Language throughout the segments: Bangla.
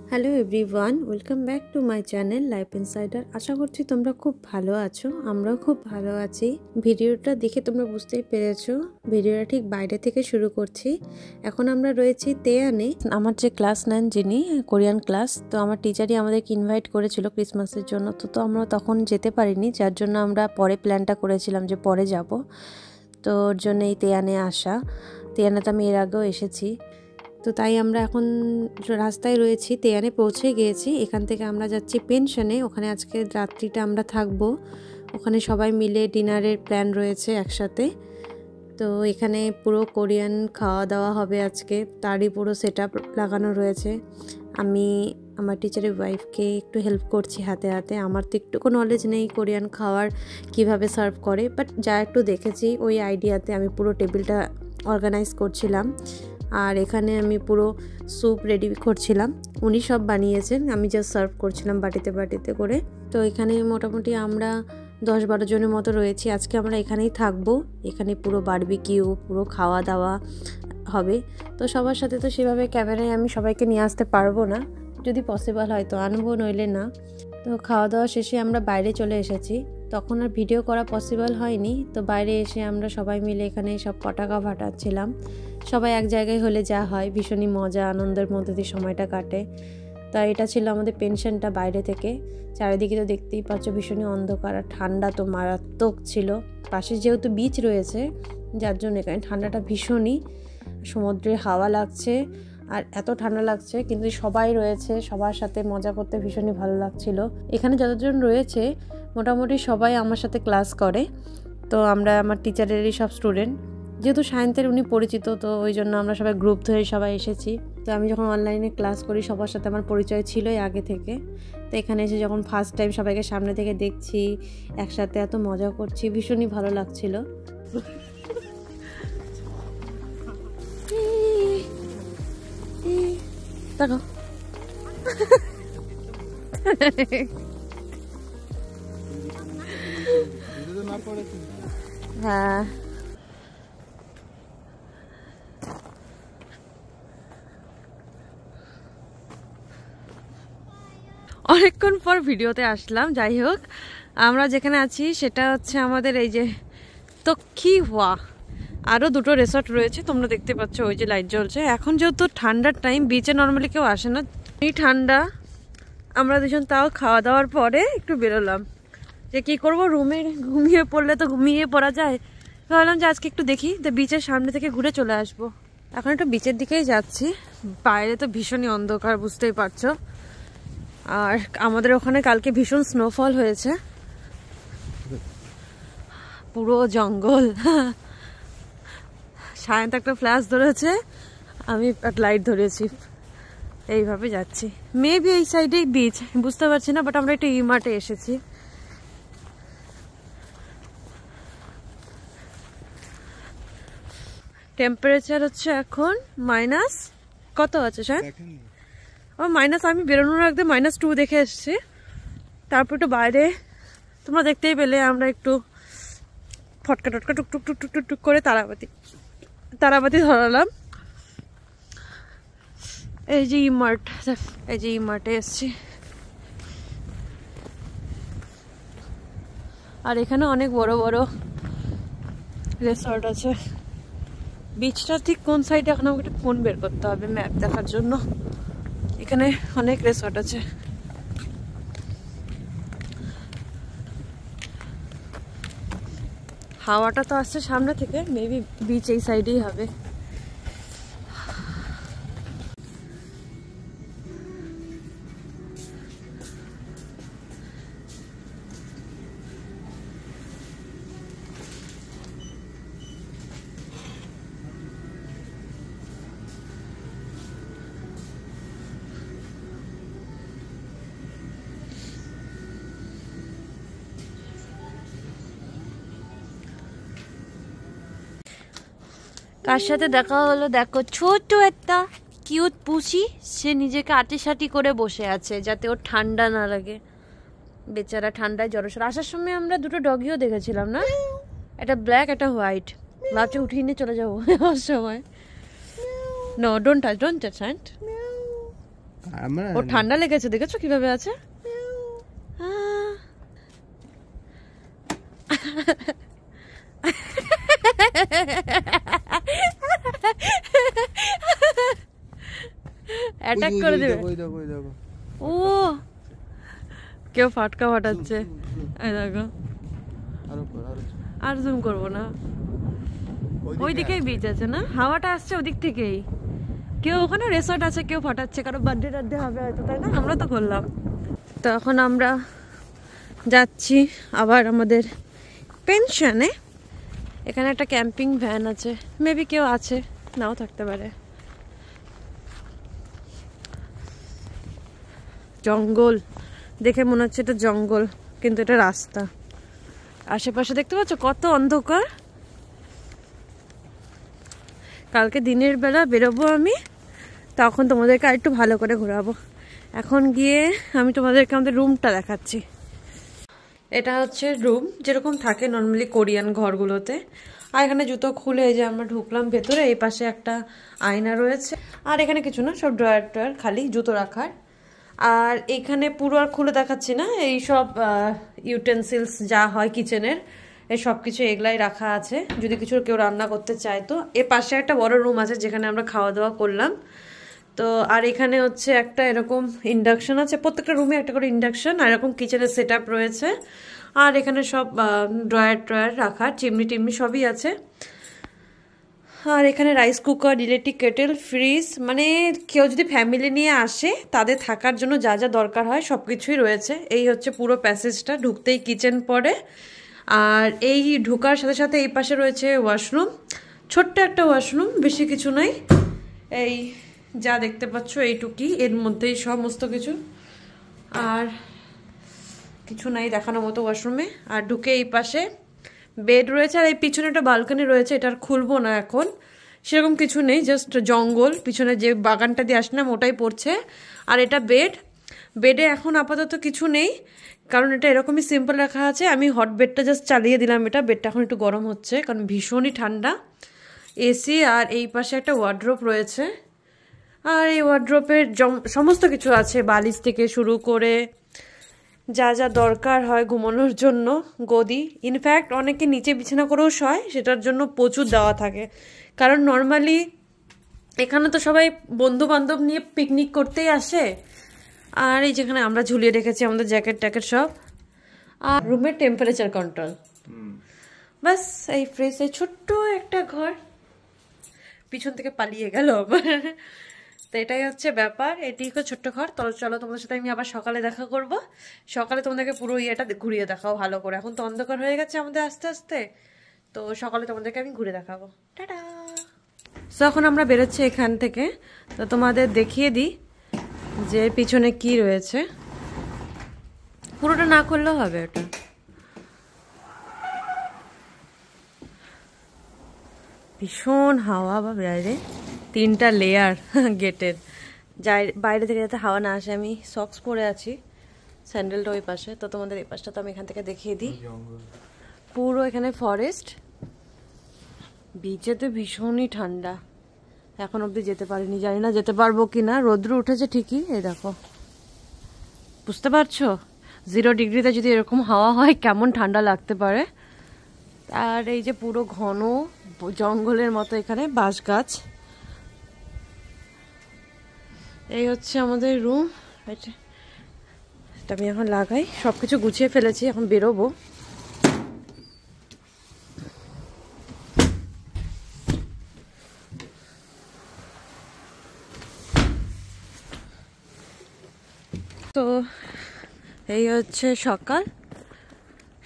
Hello everyone, welcome back to my channel Life Insider. আশা করছি তোমরা খুব ভালো আছো, আমরাও খুব ভালো আছি। ভিডিওটা দেখে তোমরা বুঝতেই পেরেছো ভিডিওটা ঠিক বাইরে থেকে শুরু করছি। এখন আমরা রয়েছি তেয়ানে। আমার যে ক্লাস নেন যিনি কোরিয়ান ক্লাস, তো আমার টিচারই আমাদেরকে ইনভাইট করেছিল ক্রিসমাসের জন্য। তো আমরা তখন যেতে পারিনি, যার জন্য আমরা পরে প্ল্যানটা করেছিলাম যে পরে যাব। তো ওর জন্য এই তেয়ানে আসা। তেয়ানে তো আমি এর আগেও এসেছি, তো তাই আমরা এখন রাস্তায় রয়েছি, তেয়ানে পৌঁছে গিয়েছি। এখান থেকে আমরা যাচ্ছি পেনশনে, ওখানে আজকে রাত্রিটা আমরা থাকবো। ওখানে সবাই মিলে ডিনারের প্ল্যান রয়েছে একসাথে। তো এখানে পুরো কোরিয়ান খাওয়া দাওয়া হবে আজকে, তারই পুরো সেট আপ লাগানো রয়েছে। আমি আমার টিচারের ওয়াইফকে একটু হেল্প করছি হাতে হাতে। আমার তো একটুকু নলেজ নেই কোরিয়ান খাওয়ার কিভাবে সার্ভ করে, বাট যা একটু দেখেছি ওই আইডিয়াতে আমি পুরো টেবিলটা অর্গানাইজ করছিলাম। আর এখানে আমি পুরো স্যুপ রেডি করছিলাম, উনি সব বানিয়েছেন, আমি জাস্ট সার্ভ করছিলাম বাটিতে বাটিতে করে। তো এখানে মোটামুটি আমরা 10-12 জনের মতো রয়েছি। আজকে আমরা এখানেই থাকবো, এখানে পুরো বারবিকিউ, পুরো খাওয়া দাওয়া হবে। তো সবার সাথে তো সেভাবে ক্যামেরায় আমি সবাইকে নিয়ে আসতে পারবো না, যদি পসিবল হয় তো আনবো, নইলে না। তো খাওয়া দাওয়া শেষে আমরা বাইরে চলে এসেছি, তখন আর ভিডিও করা পসিবল হয়নি। তো বাইরে এসে আমরা সবাই মিলে এখানে সব পটাকা ফাটাচ্ছিলাম। সবাই এক জায়গায় হলে যা হয়, ভীষণই মজা আনন্দের মধ্যে দিয়ে সময়টা কাটে। তাই এটা ছিল আমাদের পেনশনটা বাইরে থেকে। চারিদিকে তো দেখতেই পাচ্ছ ভীষণই অন্ধকার, আর ঠান্ডা তো মারাত্মক ছিল। পাশে যেহেতু বিচ রয়েছে, যার জন্য এখানে ঠান্ডাটা ভীষণই, সমুদ্রের হাওয়া লাগছে আর এত ঠান্ডা লাগছে, কিন্তু সবাই রয়েছে, সবার সাথে মজা করতে ভীষণই ভালো লাগছিল। এখানে যতজন রয়েছে মোটামুটি সবাই আমার সাথে ক্লাস করে। তো আমরা আমার টিচারেরই সব স্টুডেন্ট, যেহেতু সায়েন্সের উনি পরিচিত, তো ওই জন্য আমরা সবাই গ্রুপ ধরে সবাই এসেছি। তো আমি যখন অনলাইনে ক্লাস করি সবার সাথে আমার পরিচয় ছিলই আগে থেকে। তো এখানে এসে যখন ফার্স্ট টাইম সবাইকে সামনে থেকে দেখছি, একসাথে এত মজা করছি, ভীষণই ভালো লাগছিল। দেখো হ্যাঁ, অনেকক্ষণ পর ভিডিওতে আসলাম। যাই হোক, আমরা যেখানে আছি সেটা হচ্ছে আমাদের এই যে তক্ষিহুয়া। আরও দুটো রিসর্ট রয়েছে, তোমরা দেখতে পাচ্ছ ওই যে লাইট জ্বলছে। এখন যেহেতু ঠান্ডার টাইম, বিচে নর্মালি কেউ আসে না, এই ঠান্ডা। আমরা দুজন তাও খাওয়া দাওয়ার পরে একটু বেরোলাম, যে কী করবো, রুমে ঘুমিয়ে পড়লে তো ঘুমিয়ে পড়া যায়। ভাবলাম যে আজকে একটু দেখি, তো বিচের সামনে থেকে ঘুরে চলে আসবো। এখন একটু বিচের দিকেই যাচ্ছি। বাইরে তো ভীষণই অন্ধকার, বুঝতেই পারছো। আর আমাদের ওখানে কালকে ভীষণ স্নোফল হয়েছে, পুরো জঙ্গল। সায়ন্ত একটা ফ্ল্যাশ ধরেছে, আমি একটা লাইট ধরেছি, এইভাবে যাচ্ছি। মেবি এই সাইডে বিচ, বুঝতে পারছি না, বাট আমরা একটু ইমার্টে এসেছি। টেম্পারেচার হচ্ছে এখন মাইনাস কত আছে স্যার? ও মাইনাস, আমি বেরোনোর আগে -2 দেখে এসেছি। তারপর একটু বাইরে তোমরা দেখতেই পেলে আমরা একটু ফটকা টটকা টুকটুক টুকটুক টুকটুক করে তারাবাতি ধরালাম। এই যে ইমার্ট, এই যে ইমার্টে এসছি। আর এখানে অনেক বড় বড় রিসর্ট আছে। বিচটা ঠিক কোন সাইডে এখন আমাকে একটা ফোন বের করতে হবে ম্যাপ দেখার জন্য। এখানে অনেক রিসর্ট আছে। হাওয়াটা তো আসছে সামনে থেকে, মেবি বিচ এই সাইডেই হবে। কার সাথে দেখা হলো দেখো, ছোট্ট একটা কিউট পুষি, সে নিজেকে আটিসাটি করে বসে আছে যাতে ওর ঠান্ডা না লাগে। বেচারা ঠান্ডায় জড়সড়। আসার সময় আমরা দুটো ডগিও দেখেছিলাম না, একটা ব্ল্যাক একটা হোয়াইট। ভাবছি উঠিয়ে নিয়ে চলে যাবো আসার সময়। No, don't touch, don't touch hand. ও ঠান্ডা লেগেছে, দেখেছো কিভাবে আছে? অ্যাটাক করে দেবে। ও কেউ ফাটকা ফাটাচ্ছে, এই দেখো। আর জুম করবো না, ওই দিকেই বিচ আছে না, হাওয়াটা আসছে ওদিক থেকেই। কেউ ওখানে রেসর্ট আছে, কেউ ফাটাচ্ছে, কারো বার্থডে টার্থডে হবে হয়তো, তাই না? আমরা তো করলাম। তো এখন আমরা যাচ্ছি আবার আমাদের পেনশনে। এখানে একটা ক্যাম্পিং ভ্যান আছে, মেবি কেউ আছে, নাও থাকতে পারে। জঙ্গল দেখে মনে হচ্ছে এটা জঙ্গল, কিন্তু এটা রাস্তা। আশেপাশে দেখতে পাচ্ছ কত অন্ধকার। কালকে দিনের বেলা বেরোবো আমি, তখন তোমাদেরকে আর একটু ভালো করে ঘোরাবো। এখন গিয়ে আমি তোমাদেরকে আমাদের রুমটা দেখাচ্ছি। এটা হচ্ছে রুম যেরকম থাকে নর্মালি কোরিয়ান ঘরগুলোতে। আর এখানে জুতো খুলে এই যে আমরা ঢুকলাম ভেতরে। এই পাশে একটা আয়না রয়েছে, আর এখানে কিছু না, সব ড্রয়ার ট্রয়ার, খালি জুতো রাখার। আর এখানে পুরো আর খুলে দেখাচ্ছি না, এই সব ইউটেন্সিলস যা হয় কিচেনের, এই সব কিছু এগুলাই রাখা আছে যদি কিছু কেউ রান্না করতে চায়। তো এর পাশে একটা বড় রুম আছে যেখানে আমরা খাওয়া দাওয়া করলাম। তো আর এখানে হচ্ছে একটা এরকম ইন্ডাকশন আছে, প্রত্যেকটা রুমে একটা করে ইন্ডাকশন, আর এরকম কিচেনের সেট আপ রয়েছে। আর এখানে সব ড্রয়ার ট্রয়ার রাখা, চিমনি টিমনি সবই আছে। আর এখানে rice cooker, electric kettle, fridge, মানে কেউ যদি ফ্যামিলি নিয়ে আসে তাদের থাকার জন্য যা যা দরকার হয় সব কিছুই রয়েছে। এই হচ্ছে পুরো প্যাসেজটা, ঢুকতেই কিচেন পড়ে। আর এই ঢোকার সাথে সাথে এই পাশে রয়েছে ওয়াশরুম, ছোট্ট একটা ওয়াশরুম, বেশি কিছু নাই। এই যা দেখতে পাচ্ছ এইটুকুই, এর মধ্যেই সমস্ত কিছু, আর কিছু নাই দেখানোর মতো ওয়াশরুমে। আর ঢুকে এই পাশে বেড রয়েছে, আর এই পিছনে একটা বালকনি রয়েছে, এটা আর খুলবো না এখন, সেরকম কিছু নেই, জাস্ট জঙ্গল। পিছনে যে বাগানটা দিয়ে আসলাম ওটাই পড়ছে। আর এটা বেড, বেডে এখন আপাতত কিছু নেই, কারণ এটা এরকমই সিম্পল রাখা আছে। আমি হট বেডটা জাস্ট চালিয়ে দিলাম, এটা বেডটা এখন একটু গরম হচ্ছে কারণ ভীষণই ঠান্ডা। এসি, আর এই পাশে একটা ওয়ার্ড্রোপ রয়েছে। আর এই ওয়ার্ড্রোপের সমস্ত কিছু আছে, বালিশ থেকে শুরু করে যা যা দরকার হয় ঘুমানোর জন্য, গদি। ইনফ্যাক্ট অনেকে নিচে বিছানা করেও শয়, সেটার জন্য প্রচুর দেওয়া থাকে। কারণ নর্মালি এখানে তো সবাই বন্ধু বান্ধব নিয়ে পিকনিক করতেই আসে। আর এই যেখানে আমরা ঝুলিয়ে রেখেছি আমাদের জ্যাকেট ট্যাকেট সব। আর রুমের টেম্পারেচার কন্ট্রোল, বাস। এই ফ্রেশ, এই ছোট্ট একটা ঘর, পিছন থেকে পালিয়ে গেল। তো এটাই হচ্ছে ব্যাপার, এটি হচ্ছে ছোট্ট ঘর। চলো তোমাদের সাথে আমি আবার সকালে দেখা করব। সকালে তোমাদেরকে পুরো ইয়েটা ঘুরিয়ে দেখাও ভালো করে। এখন তো অন্ধকার হয়ে গেছে আমাদের আস্তে আস্তে, তো সকালে তোমাদেরকে আমি ঘুরে দেখাবো। টাটা। সো এখন আমরা বেরোচ্ছি এখান থেকে, তো তোমাদের দেখিয়ে দিই যে পিছনে কি রয়েছে। পুরোটা না করলেও হবে, ওটা ভীষণ হাওয়া বা বাইরে, 3টা লেয়ার গেটের, বাইরে থেকে যাতে হাওয়া না আসে। আমি সক্স পরে আছি, স্যান্ডেলটা ওই পাশে। তো তোমাদের এই পাশটা তো আমি এখান থেকে দেখিয়ে দিই। পুরো এখানে ফরেস্ট, বিচেতে ভীষণই ঠান্ডা। এখন অবধি যেতে পারিনি, জানি না যেতে পারবো কিনা। রৌদ্র উঠেছে ঠিকই, এই দেখো, বুঝতে পারছো 0 ডিগ্রিতে যদি এরকম হাওয়া হয় কেমন ঠান্ডা লাগতে পারে। আর এই যে পুরো ঘন জঙ্গলের মতো এখানে বাঁশ গাছ। এই হচ্ছে আমাদের রুম, এটা আমি এখন লাগাই। সবকিছু গুছিয়ে ফেলেছি, এখন বেরোবো। তো এই হচ্ছে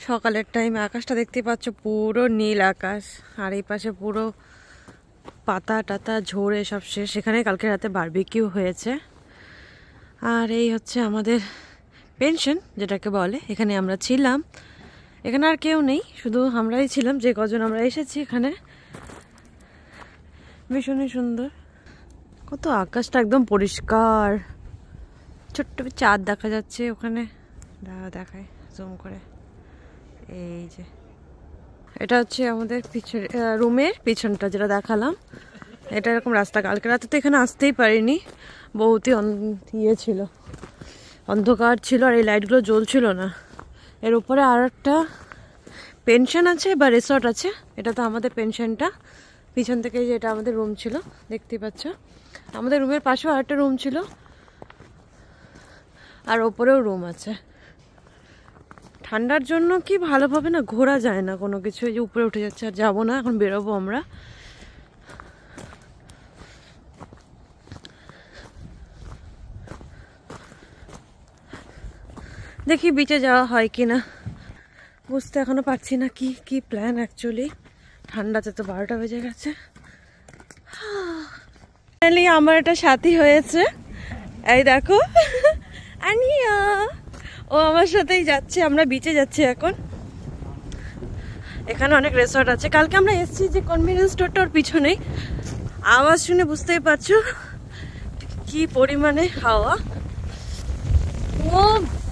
সকালের টাইম। আকাশটা দেখতে পাচ্ছ পুরো নীল আকাশ, আর এই পাশে পুরো পাতা টাতা ঝরে সব শেষ। এখানে কালকে রাতে বারবিকিউ হয়েছে। আর এই হচ্ছে আমাদের পেনশন যেটাকে বলে, এখানে আমরা ছিলাম। এখানে আর কেউ নেই, শুধু আমরাই ছিলাম যে কজন আমরা এসেছি এখানে। ভীষণই সুন্দর, কত আকাশটা একদম পরিষ্কার, ছোট্ট চাঁদ দেখা যাচ্ছে ওখানে, দেখায় জুম করে। এই যে এটা হচ্ছে আমাদের রুমের পিছনটা যেটা দেখালাম, এটা এরকম রাস্তা। কালকে রাতে তো এখানে আসতেই পারিনি, বহুতই ইয়ে ছিল, অন্ধকার ছিল, আর এই লাইটগুলো জ্বলছিল না। এর উপরে আর একটা পেনশন আছে বা রিসর্ট আছে, এটা তো আমাদের পেনশনটা। পিছন থেকে যে এটা আমাদের রুম ছিল, দেখতেই পাচ্ছ। আমাদের রুমের পাশেও আরেকটা রুম ছিল, আর ওপরেও রুম আছে। ঠান্ডার জন্য কি ভালোভাবে না ঘোরা যায় না কোনো কিছু, এই যে উপরে উঠে যাচ্ছে। আর যাবো না, এখন বেরোবো আমরা। দেখি বিচে যাওয়া হয় কি না, বুঝতে এখনো পারছি না কি কি প্ল্যান অ্যাকচুয়ালি। ঠান্ডাতে তো 12টা বেজে গেছে। ফাইনালি আমার একটা সাথী হয়েছে, এই দেখো আনিয়া, ও আমার সাথেই যাচ্ছে। আমরা বিচে যাচ্ছি এখন। এখানে অনেক রিসর্ট আছে। কালকে আমরা এসেছি যে কনভিনিয়েন্স স্টোরটা ওর পিছনেই। আওয়াজ শুনে বুঝতেই পারছো কি পরিমাণে হাওয়া। ও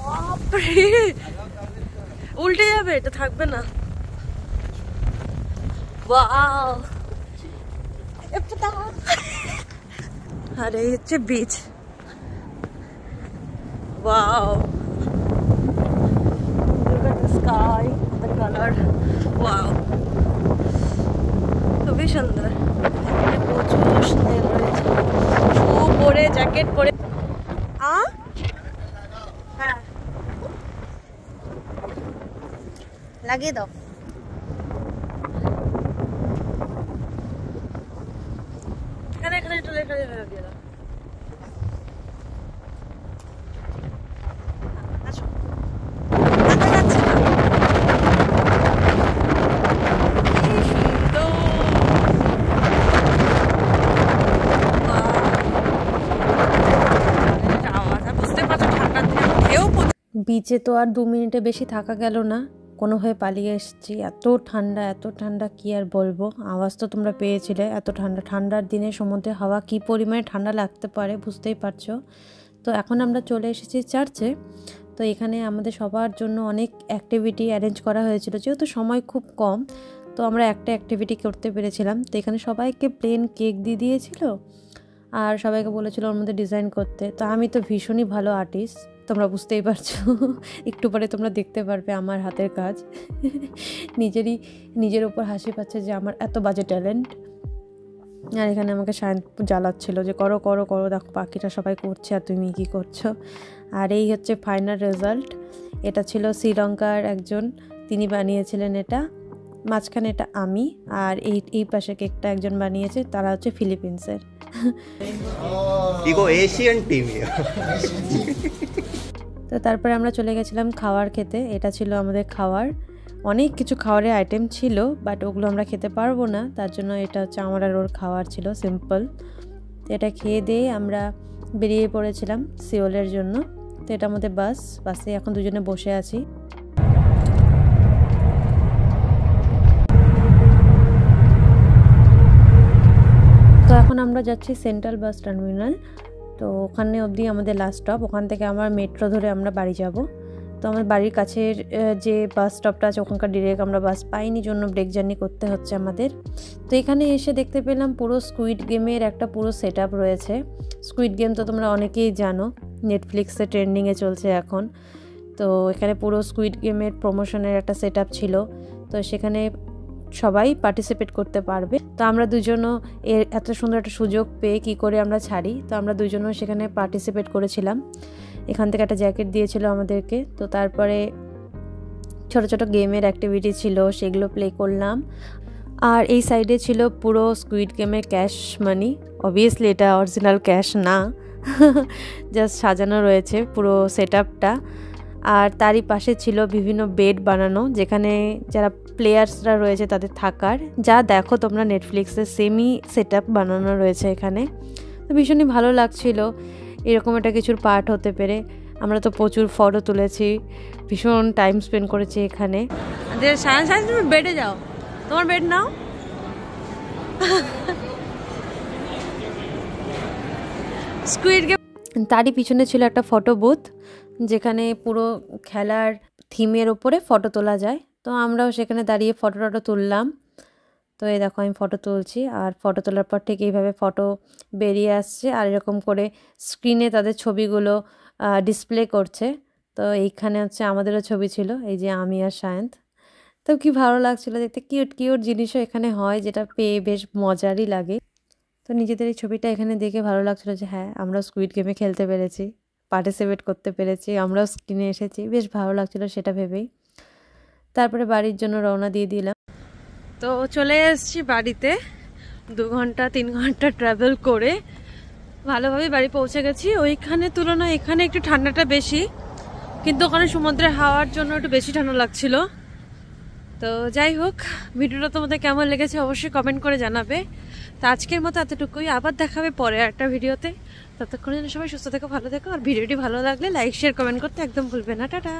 বাপরে, উল্টে যাবে, এটা থাকবে না। ওয়াও, আর এই হচ্ছে beach. Wow, look at the sky, the color. Wow, খুবই সুন্দর। প্রচুর স্নেল রয়েছে, শু পরে, জ্যাকেট পরে। হ্যাঁ, লাগিয়ে দাও। এখানে এখানে একটু লেখা দিয়ে দাও। আসো, দেখা যাচ্ছে না। বিচে তো আর 2 মিনিটে বেশি থাকা গেল না, কোনোভাবে পালিয়ে এসেছি। এত ঠান্ডা, এত ঠান্ডা কি আর বলবো। আওয়াজ তো তোমরা পেয়েছিলে, এত ঠান্ডা। ঠান্ডার দিনে সমুদ্রে হাওয়া কি পরিমাণে ঠান্ডা লাগতে পারে বুঝতেই পারছো। তো এখন আমরা চলে এসেছি চার্চে। তো এখানে আমাদের সবার জন্য অনেক অ্যাক্টিভিটি অ্যারেঞ্জ করা হয়েছিল, যেহেতু সময় খুব কম। তো আমরা একটা অ্যাক্টিভিটি করতে পেরেছিলাম। তো এখানে সবাইকে প্লেন কেক দিয়ে দিয়েছিল, আর সবাইকে বলেছিল ওর মধ্যে ডিজাইন করতে। তো আমি তো ভীষণই ভালো আর্টিস্ট, তোমরা বুঝতেই পারছো। একটু পরে তোমরা দেখতে পারবে আমার হাতের কাজ। নিজের উপর হাসি পাচ্ছে যে আমার এত বাজে ট্যালেন্ট। আর এখানে আমাকে সায়ন জ্বালাচ্ছিল যে করো করো করো, দেখো বাকিটা সবাই করছে আর তুমি কি করছো। আর এই হচ্ছে ফাইনাল রেজাল্ট। এটা ছিল শ্রীলঙ্কার একজন, তিনি বানিয়েছিলেন এটা। মাঝখানে এটা আমি, আর এই পাশে কেকটা একজন বানিয়েছে, তারা হচ্ছে ফিলিপিন্সের। Asian team. তো তারপরে আমরা চলে গেছিলাম খাবার খেতে। এটা ছিল আমাদের খাবার। অনেক কিছু খাবারের আইটেম ছিল, বাট ওগুলো আমরা খেতে পারবো না, তার জন্য এটা হচ্ছে আমার আর ওর খাবার ছিল সিম্পল। তো এটা খেয়ে দিয়ে আমরা বেরিয়ে পড়েছিলাম সিওলের জন্য। তো এটা আমাদের বাসে এখন দুজনে বসে আছি। তো এখন আমরা যাচ্ছি সেন্ট্রাল বাস টার্মিনাল। তো ওখানে অবধি আমাদের লাস্ট স্টপ। ওখান থেকে আমার মেট্রো ধরে আমরা বাড়ি যাব। তো আমার বাড়ির কাছের যে বাস স্টপটা আছে ওখানকার ডিরেক্ট আমরা বাস পাইনি, জন্য ব্রেক জার্নি করতে হচ্ছে আমাদের। তো এখানে এসে দেখতে পেলাম পুরো স্কুইড গেমের একটা পুরো সেট আপ রয়েছে। স্কুইড গেম তো তোমরা অনেকেই জানো, নেটফ্লিক্সে ট্রেন্ডিংয়ে চলছে এখন। তো এখানে পুরো স্কুইড গেমের প্রমোশনের একটা সেট আপ ছিল। তো সেখানে সবাই পার্টিসিপেট করতে পারবে। তো আমরা দুজনও এত সুন্দর একটা সুযোগ পেয়ে কি করে আমরা ছাড়ি। তো আমরা দুজনও সেখানে পার্টিসিপেট করেছিলাম। এখান থেকে একটা জ্যাকেট দিয়েছিল আমাদেরকে। তো তারপরে ছোট ছোট গেমের অ্যাক্টিভিটি ছিল, সেগুলো প্লে করলাম। আর এই সাইডে ছিল পুরো স্কুইড গেমের ক্যাশ মানি। অবভিয়াসলি এটা অরিজিনাল ক্যাশ না, জাস্ট সাজানো রয়েছে পুরো সেট আপটা। আর তারই পাশে ছিল বিভিন্ন বেড বানানো, যেখানে যারা প্লেয়ার্সরা রয়েছে তাদের থাকার, যা দেখো তোমরা নেটফ্লিক্সে সেমই সেট আপ বানানো রয়েছে এখানে। তো ভীষণই ভালো লাগছিল এরকম একটা কিছুর পার্ট হতে পেরে। আমরা তো প্রচুর ফটো তুলেছি, ভীষণ টাইম স্পেন্ড করেছি এখানে। তুমি বেডে যাও, তোমার বেড নাও। Squid game. তারই পিছনে ছিল একটা ফটো বুথ, যেখানে পুরো খেলার থিমের ওপরে ফটো তোলা যায়। তো আমরাও সেখানে দাঁড়িয়ে ফটো টটো তুললাম। তো এই দেখো আমি ফটো তুলছি, আর ফটো তোলার পর ঠিক এইভাবে ফটো বেরিয়ে আসছে, আর এরকম করে স্ক্রিনে তাদের ছবিগুলো ডিসপ্লে করছে। তো এইখানে হচ্ছে আমাদেরও ছবি ছিল, এই যে আমি আর সায়ন্ত। তো কি ভালো লাগছিলো দেখতে, কিউট কিউট জিনিসও এখানে হয়, যেটা পেয়ে বেশ মজারই লাগে। তো নিজেদের এই ছবিটা এখানে দেখে ভালো লাগছিলো যে হ্যাঁ আমরা স্কুইড গেমে খেলতে পেরেছি, পার্টিসিপেট করতে পেরেছি, আমরাও স্ক্রিনে এসেছি, বেশ ভালো লাগছিলো সেটা ভেবেই। তারপরে বাড়ির জন্য রওনা দিয়ে দিলাম। তো চলে এসেছি বাড়িতে, 2 ঘন্টা 3 ঘন্টা ট্রাভেল করে ভালোভাবে বাড়ি পৌঁছে গেছি। ওইখানে তুলনায় এখানে একটু ঠান্ডাটা বেশি, কিন্তু ওখানে সমুদ্রের হাওয়ার জন্য একটু বেশি ঠান্ডা লাগছিল। তো যাই হোক, ভিডিওটা তোমাদের কেমন লেগেছে অবশ্যই কমেন্ট করে জানাবে। তো আজকের মতো এতটুকুই, আবার দেখাবে পরে একটা ভিডিওতে। ততক্ষণের জন্য সবাই সুস্থ থেকো, ভালো থেকো, আর ভিডিওটি ভালো লাগলে লাইক শেয়ার কমেন্ট করতে একদম ভুলবে না। টাটা।